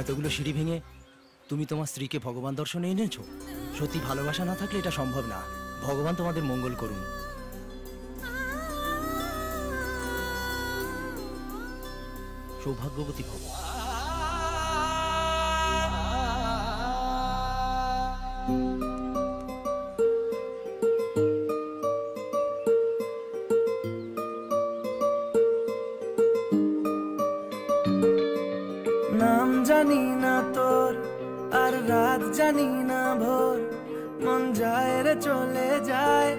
এতগুলো সিঁড়ি ভেঙে তুমি তোমার স্ত্রীকে ভগবান দর্শনে এনেছো। সত্যি ভালোবাসা না থাকলে এটা সম্ভব না। ভগবান তোমাদের মঙ্গল করুন। সৌভাগ্যবতী ভব। নাম জানি না তোর আর রাত জানি না ভোর, মন যায় রে চলে যায়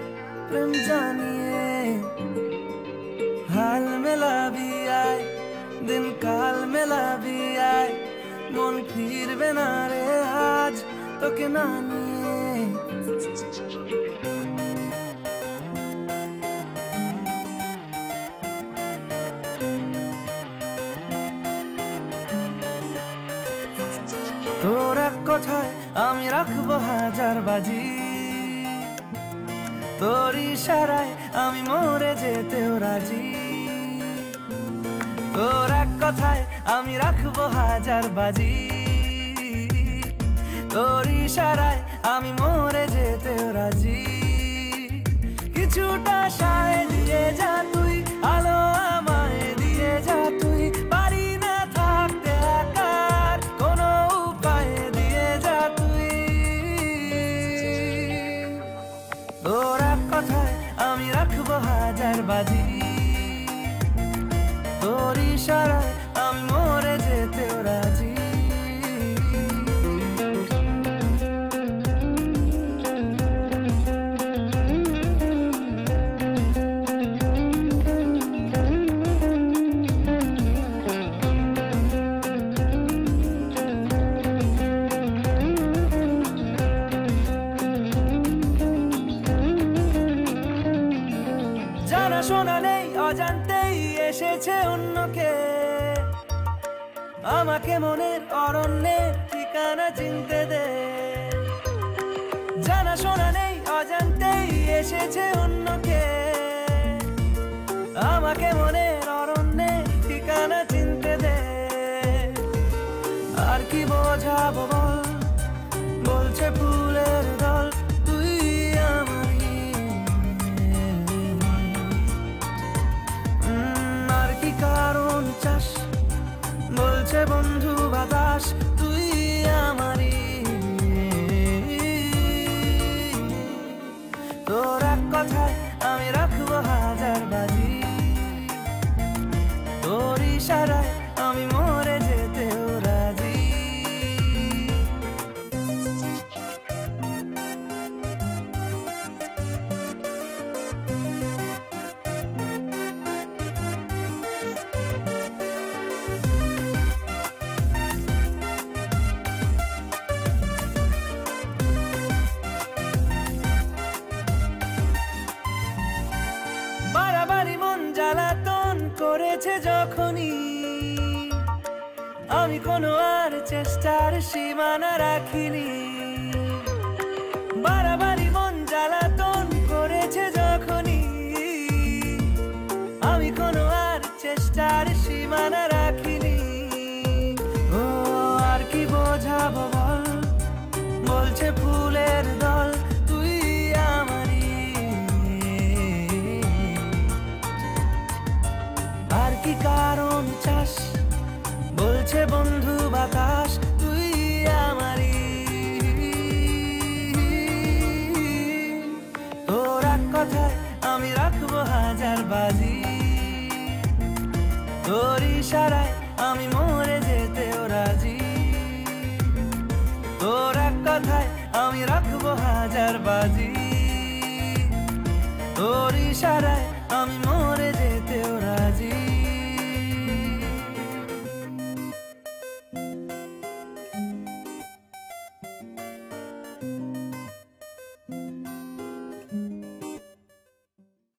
প্রেম জানিয়ে। হাল মেলাবি আয়, দিন কাল মেলাবি আয়, মন ফিরবে না রে আজ তোকে না নিয়ে। তোর এক কথায় আমি রাখবো হাজার বাজি, তোর ইশারায় আমি মরে যেতেও রাজি। তোর এক কথায় আমি রাখবো হাজার বাজি, তোর ইশারায় আমি মরে যেতেও রাজি। কিছুটা সায় দিয়ে যা তুই, আলো আমায় দিয়ে যা তুই, পারি না থাকতে একার কোনো উপায় দিয়ে যা তুই। তোর এক কথায় আমি রাখবো হাজার বাজি, তোর ইশারায় আমি মরে যেতেও রাজি। জানা শোনা নেই অজান্তেই এসেছে অন্যকে, আমাকে মনের অরণ্যের ঠিকানা চিনতে দে। জানা শোনা নেই অজান্তেই এসেছে অন্যকে, আমাকে মনের অরণ্যের ঠিকানা চিনতে দে। আর কি বোঝাবো বল, বলছে ফুলের দল তুই আমারই। আর কি কারণ চাস, বলছে বন্ধু বাতাস তুই আমারই। তোর এক কথায় আমি রাখবো হাজার বাজি, তোর ইশারায় আমি মরে যেতেও রাজি। বাড়াবাড়ি মন জ্বালাতন করেছে যখনই, আমি কোনো আর চেষ্টার সীমানা রাখিনি। বাড়াবাড়ি মন জ্বালাতন করেছে যখনই, আমি কোনো আর চেষ্টার সীমানা রাখিনি। ও আর কি বোঝাবো বল, বলছে ফুলের দল তুই আমারই। আর কি কারণ চাস, বলছে বন্ধু বাতাস তুই আমারই। তোর এক কথায় আমি রাখবো হাজার বাজি, তোর ইশারায় আমি মরে যেতেও রাজি। তোর এক কথায় আমি রাখবো হাজার বাজি, তোর ইশারায় আমি মরে